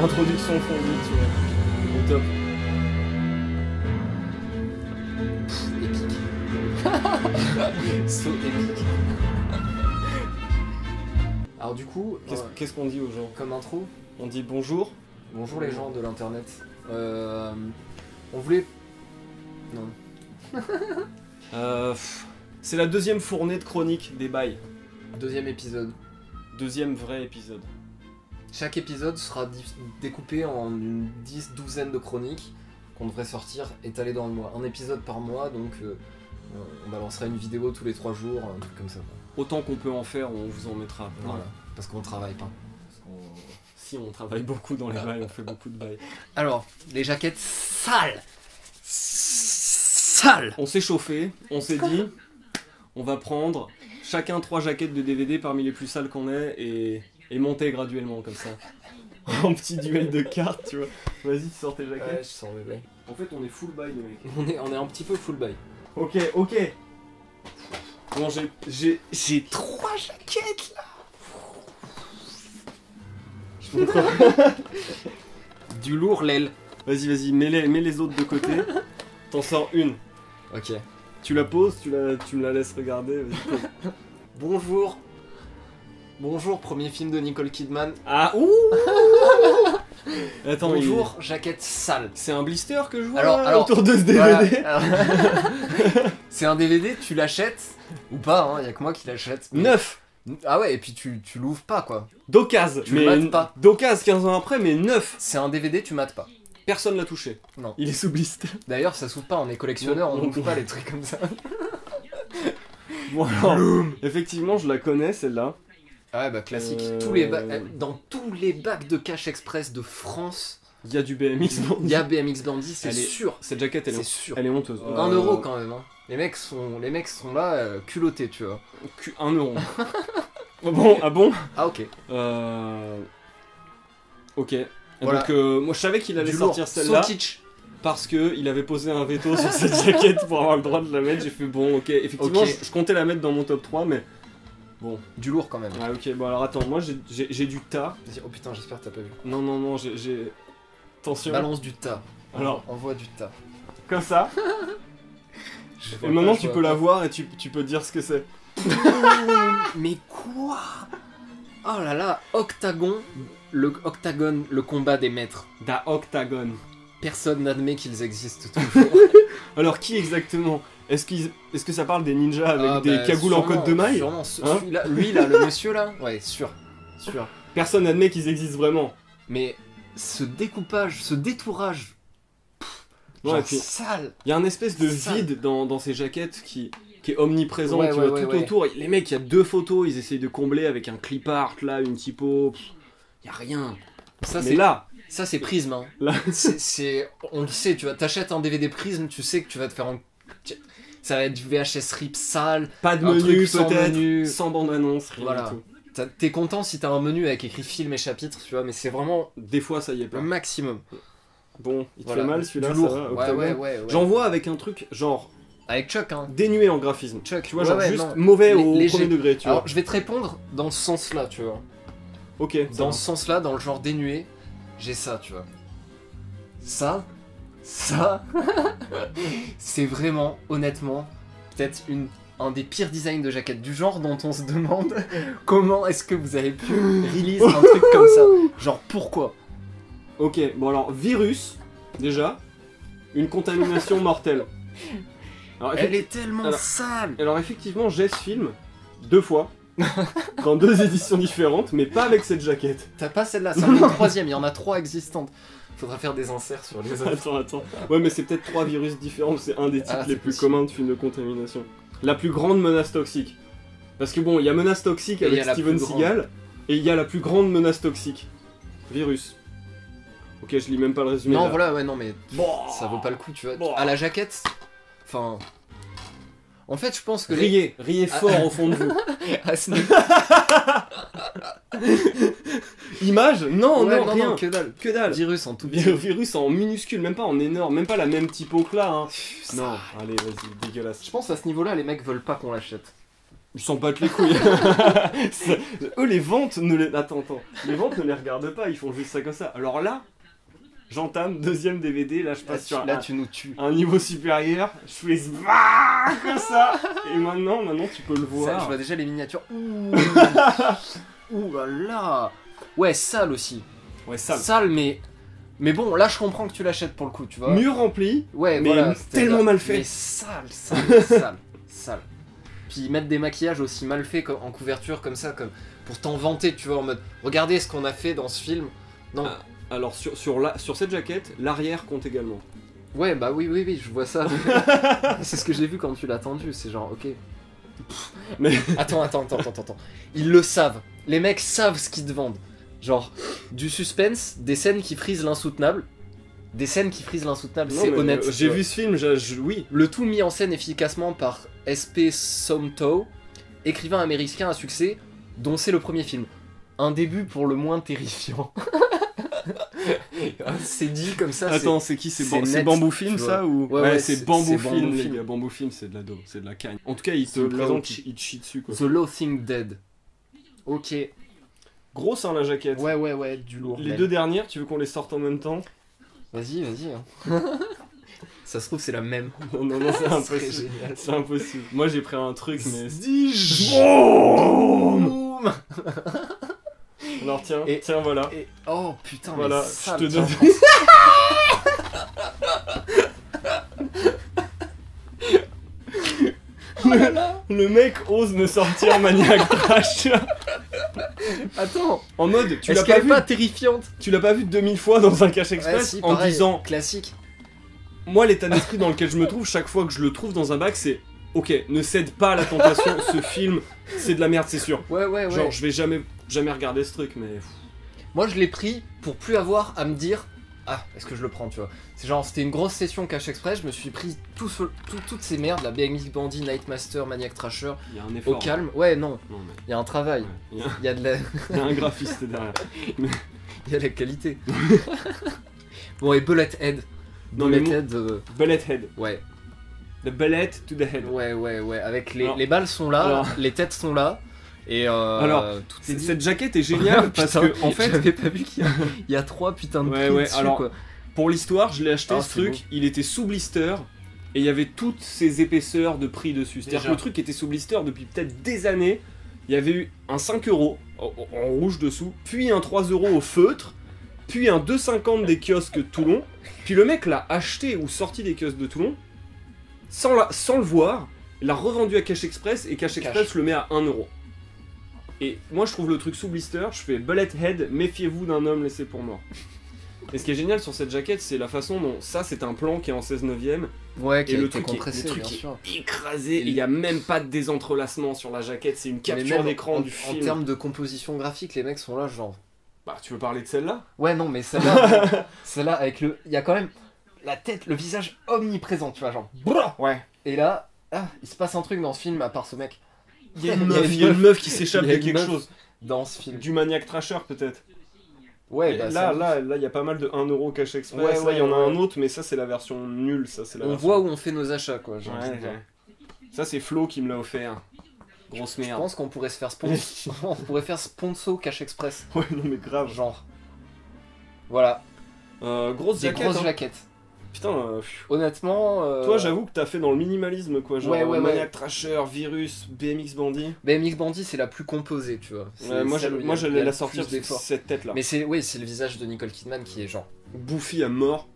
Introduction fondue, tu vois. Au top. Épique. So épique. Alors du coup, Qu'est-ce qu'on dit aux gens? comme intro, On dit bonjour. bonjour les gens de l'internet. On voulait... Non. C'est la deuxième fournée de chronique des bails. Deuxième épisode. Deuxième vrai épisode. Chaque épisode sera découpé en une douzaine de chroniques qu'on devrait sortir étalées dans le mois. Un épisode par mois, donc on balancera une vidéo tous les 3 jours, un truc comme ça. Autant qu'on peut en faire, on vous en mettra plein. Voilà, parce qu'on travaille pas. Si on travaille beaucoup dans les bails, on fait beaucoup de bails. Alors, les jaquettes sales. Sales. On s'est chauffé, on s'est dit, on va prendre chacun 3 jaquettes de DVD parmi les plus sales qu'on ait et monter graduellement comme ça. En petit duel de cartes, tu vois. Vas-y, tu sors tes Ouais, jaquettes. je sens mes bails. En fait, on est full bail, les mecs. On est un petit peu full bail. Ok. Bon, j'ai 3 jaquettes là. Je montre. Du lourd, l'aile. Vas-y, mets les autres de côté. T'en sors une. Ok. Tu la poses, tu me la laisses regarder. Vas-y, pose. Bonjour. Bonjour, premier film de Nicole Kidman. Ah, ouh. Attends, Bonjour, jaquette sale. c'est un blister que je vois Alors, autour de ce DVD. Voilà. C'est un DVD, tu l'achètes ou pas, hein, y a que moi qui l'achète. Neuf. Ah ouais, et puis tu l'ouvres pas quoi. D'occasion. Tu le mates pas. D'occasion 15 ans après, mais neuf. C'est un DVD, tu mates pas. Personne l'a touché. Non. Il est sous blister. D'ailleurs, ça s'ouvre pas, on est collectionneur, on Non. ouvre pas les trucs comme ça. Bon alors, effectivement, je la connais celle-là. Ah ouais, bah classique. Dans tous les bacs de Cash Express de France, Il y a du BMX. il y a BMX Bandit, c'est Elle est- sûr. Cette jaquette, C'est sûr. elle est honteuse. 1 euro quand même. Hein. Les mecs sont là culottés, tu vois. 1 euro. Bon, ah bon. Ah ok. Ok. Et Voilà. donc, moi je savais qu'il allait Du lourd, sortir celle-là so kitsch. parce que il avait posé un veto sur cette jaquette pour avoir le droit de la mettre. J'ai fait bon, ok. Effectivement, Ok. je comptais la mettre dans mon top 3, mais bon. Du lourd quand même. Ah, ok, bon alors attends, moi j'ai du tas. Vas-y, oh putain, j'espère que t'as pas vu. Non, j'ai. Attention. Balance du tas. Alors. Envoie du tas. Comme ça. Et maintenant tu peux la voir et tu peux dire ce que c'est. Mais quoi? Oh là là, Octagon, le combat des maîtres. Da Octagon. Personne n'admet qu'ils existent toujours. Alors qui exactement? Est-ce que ça parle des ninjas avec Ah, des bah, cagoules en sûrement, côte de maille? sûrement, Hein celui-là, lui là, le monsieur là, ouais, sûr. Personne n'admet qu'ils existent vraiment. Mais ce découpage, ce détourage, Ouais, genre et puis- sale. Il y a un espèce de Ça. vide dans ces jaquettes qui est omniprésent, Ouais, tu ouais, vois, ouais, tout ouais. autour. Les mecs, il y a 2 photos, ils essayent de combler avec un clip art, là, une typo. Il y a rien. Ça Mais c'est là, ça c'est Prism. Hein. là, On le sait, tu vois, t'achètes un DVD Prism, tu sais que tu vas te faire ça va être du VHS rip sale. pas de Un menu truc sans peut-être, menu. sans bande-annonce, rien Voilà. du tout. T'es content si t'as un menu avec écrit film et chapitre, tu vois, mais c'est vraiment Des fois, ça y est le pas. maximum. Bon, il te Voilà. fait mal celui-là, Du ça lourd. va, Ouais, Octagon. ouais. J'en vois avec un truc, genre, Avec Chuck, hein. dénué en graphisme. Chuck, Tu vois, ouais, genre ouais, juste non. mauvais au Léger. premier degré, tu vois. Alors, je vais te répondre dans ce sens-là, tu vois. Ok, ça Dans va. ce sens-là, dans le genre dénué, j'ai ça, tu vois. Ça, c'est vraiment, honnêtement, peut-être un des pires designs de jaquette du genre dont on se demande comment est-ce que vous avez pu release un truc comme ça. Genre, pourquoi? Ok, bon alors, virus, déjà, une contamination mortelle. Alors, Elle est tellement Alors- sale. Alors effectivement, j'ai ce film 2 fois, dans 2 éditions différentes, mais pas avec cette jaquette. T'as pas celle-là, c'est une troisième, il y en a 3 existantes. Faudra faire des inserts sur les autres. Attends. Ouais, mais c'est peut-être 3 virus différents, c'est un des types Ah, les c'est plus possible. communs de films de contamination. La plus grande menace toxique. Parce que bon, il y a menace toxique Et il y avec a la Steven plus grande. Seagal, et il y a la plus grande menace toxique. Virus. Ok, je lis même pas le résumé. Non, là. voilà, ouais, non, mais Bon. ça vaut pas le coup, tu vois. Bon. À la jaquette, enfin... En fait, je pense que... Riez fort au fond de vous. Ah, ce n'est- Image? Non, Ouais, non, rien. que dalle. Que dalle. Virus en tout petit. Virus en minuscule, même pas en énorme, même pas la même typo que là. Hein. Non, allez, vas-y, dégueulasse. Je pense à ce niveau-là, les mecs veulent pas qu'on l'achète. Ils s'en battent les couilles. Eux, les ventes ne les... Attends. Les ventes ne les regardent pas, ils font juste ça comme ça. Alors là, j'entame, deuxième DVD, là je passe sur Là, tu nous tues. un niveau supérieur, je fais comme ça. Et maintenant tu peux le Ça, voir. je vois déjà les miniatures. Ouh, ouh là là. Ouais, sale aussi. Ouais, ça. Sale, mais bon, là je comprends que tu l'achètes pour le coup, tu vois. Mieux rempli, Ouais, mais voilà, tellement mal fait. Mais sale. Puis mettre des maquillages aussi mal faits en couverture comme ça, comme pour t'en vanter, tu vois, en mode regardez ce qu'on a fait dans ce film. Non. Ah, alors sur cette jaquette, l'arrière compte également. Ouais, bah oui, je vois ça. C'est ce que j'ai vu quand tu l'as tendu, c'est genre, ok. Mais Attends. Ils le savent. Les mecs savent ce qu'ils te vendent. Genre, du suspense, des scènes qui frisent l'insoutenable. C'est non, honnête. tu j'ai vois. vu ce film, oui. Le tout mis en scène efficacement par S.P. Somto, écrivain américain à succès, dont c'est le premier film. Un début pour le moins terrifiant. C'est dit comme ça. Attends, c'est qui? c'est C'est net, Bamboo Film tu ça ou Ouais, c'est Bamboo c'est Film, Bamboo les Film. gars. Bamboo Film, c'est de la daube, c'est de la cagne. En tout cas, il te C'est de la présente, daube. il te chie dessus quoi. The Loathing Dead. Ok. Grosse hein la jaquette. Ouais, du lourd. Les man. deux dernières, tu veux qu'on les sorte en même temps? Vas-y. Hein. Ça se trouve, c'est la même. Non, c'est Ça serait impossible. génial. C'est impossible. Moi j'ai pris un truc, mais. Boum. Alors tiens, Et- tiens voilà. Et... Oh putain, Voilà, mais je sale, te tiens. donne. Le mec ose me sortir Maniac Trash. Attends, En mode, tu est-ce l'as pas qu'elle est vu, pas terrifiante? tu l'as pas vu 2000 fois dans un cache express Ouais, si, en pareil, disant, classique. moi l'état d'esprit dans lequel je me trouve chaque fois que je le trouve dans un bac, c'est ok, ne cède pas à la tentation. Ce film, c'est de la merde, c'est sûr. Ouais. Genre, je vais jamais regarder ce truc, mais. Moi, je l'ai pris pour plus avoir à me dire ah, est-ce que je le prends, tu vois. C'est genre, c'était une grosse session Cache Express, je me suis pris toutes ces merdes, la BMX Bandit, Nightmaster, Maniac Trasher, Il y a un au effort. calme. Ouais, non, Non, mais. il y a un travail, Ouais, il y a- il y a de la, il y a un graphiste derrière. il y a la qualité. Bon, et Bullethead. Non, mais Bullethead, Bullet head. ouais. The bullet to the head. Ouais, avec Alors- les balles sont là, alors- les têtes sont là, et Alors, tout est dit. Cette jaquette est géniale parce Putain, que, en fait, j'avais pas vu qu'il y a 3 putains de Ouais, prix ouais, dessus, alors- quoi. pour l'histoire, je l'ai acheté Ah, ce c'est truc, beau. il était sous blister et il y avait toutes ces épaisseurs de prix dessus. C'est-à-dire Déjà. que le truc était sous blister depuis peut-être des années. Il y avait eu un 5 € en rouge dessous, puis un 3 € au feutre, puis un 2,50 des kiosques de Toulon. Puis le mec l'a acheté ou sorti des kiosques de Toulon sans le voir, l'a revendu à Cash Express et Cash Express le met à 1 €. Et moi je trouve le truc sous blister, je fais bullet head, méfiez-vous d'un homme laissé pour mort. Et ce qui est génial sur cette jaquette, c'est la façon dont ça c'est un plan qui est en 16/9, Ouais, qui et a le été truc, compressé, le truc bien est sûr. écrasé, et il n'y a même pas de désentrelacement sur la jaquette, c'est une Mais capture même d'écran en, du en film. termes de composition graphique, les mecs sont là, genre. Bah tu veux parler de celle-là? Ouais, non, mais celle-là, celle-là avec le. Il y a quand même la tête, le visage omniprésent, tu vois, genre. Ouais. Et là, il se passe un truc dans ce film à part ce mec. Il y a une meuf qui s'échappe Il y a de une quelque meuf. chose. Dans ce film. Du Maniac Trasher peut-être. Ouais, Et bah là, il y a pas mal de 1 € Cash Express. Ouais, Là, il y en a ouais. un autre, mais ça, c'est la version nulle. Ça, c'est la on version- voit où on fait nos achats, quoi. J'ai Ouais, envie de dire. ouais. Ça, c'est Flo qui me l'a offert. Grosse Je merde. pense qu'on pourrait se faire sponsor. On pourrait faire sponsor Cash Express. Ouais, non, mais grave. Genre. Voilà. Grosse Des jaquette. grosses hein. jaquettes. Putain, Honnêtement. toi, j'avoue que t'as fait dans le minimalisme, quoi. Genre Ouais, ouais, ouais. Maniac Trasher, Virus, BMX Bandit. BMX Bandit, c'est la plus composée, tu vois. C'est Moi, celle où il y a- il y j'allais a la le sortir plus d'efforts. cette tête-là. Mais c'est le visage de Nicole Kidman qui est genre. Bouffi à mort.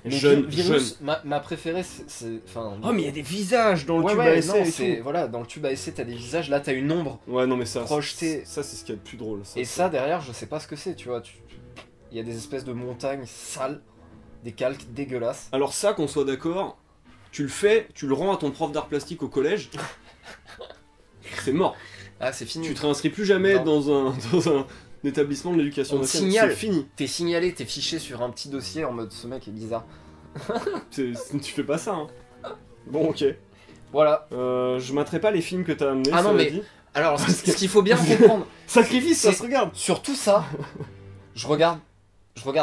Mais Jeune, Virus, jeune. ma préférée, c'est. Enfin. Oh, mais il y a des visages dans le ouais, tube ouais, à essai non, et c'est. tout. Voilà, dans le tube à essai, t'as des visages, là t'as une ombre. Ouais, non, mais ça, Projeté. ça c'est ce qu'il y a de plus drôle. Et ça, derrière, je sais pas ce que c'est, tu vois. Il y a des espèces de montagnes sales, des calques dégueulasses. Alors ça, qu'on soit d'accord, tu le fais, tu le rends à ton prof d'art plastique au collège, c'est mort. Ah, c'est fini. Tu te réinscris plus jamais Non. dans un établissement de l'éducation On te nationale. signale. C'est fini. T'es signalé, t'es fiché sur un petit dossier en mode ce mec est bizarre. Tu fais pas ça, hein. Bon, ok. Voilà. Je materai pas les films que t'as amenés, Ah non, cela mais- dit. Alors, ce qu'il faut bien comprendre, Sacrifice, ça C'est- se regarde. sur tout ça, je regarde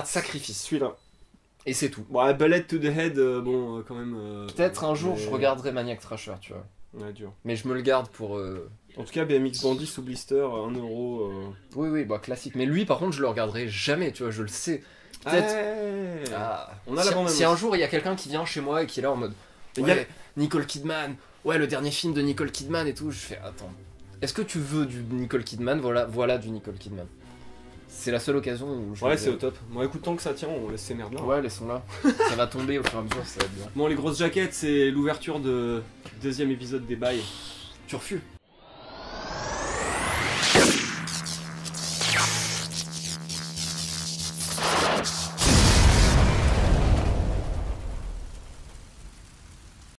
Sacrifice. Celui-là. Et c'est tout. Bon, Bullet to the Head, bon, quand même... Peut-être un jour, mais- je regarderai Maniac Trasher, tu vois. Ouais, dur. Mais je me le garde pour... En tout cas, BMX Bandit sous blister, 1€. Oui, bah classique. Mais lui, par contre, je le regarderai jamais, tu vois, je le sais. Peut-être... Ouais. Ah. On a la bande-annonce. Si un jour, il y a quelqu'un qui vient chez moi et qui est là en mode... Il y a- Ouais, Nicole Kidman, ouais, le dernier film de Nicole Kidman et tout, je fais, attends, est-ce que tu veux du Nicole Kidman? Voilà du Nicole Kidman. C'est la seule occasion où je... Ouais, c'est au top. Bon, écoute, tant que ça tient, on laisse ces merdes là. Ouais, laissons-la. Ça va tomber au fur et à mesure, ça va être bien. Bon, les grosses jaquettes, c'est l'ouverture de deuxième épisode des bails. Turfu.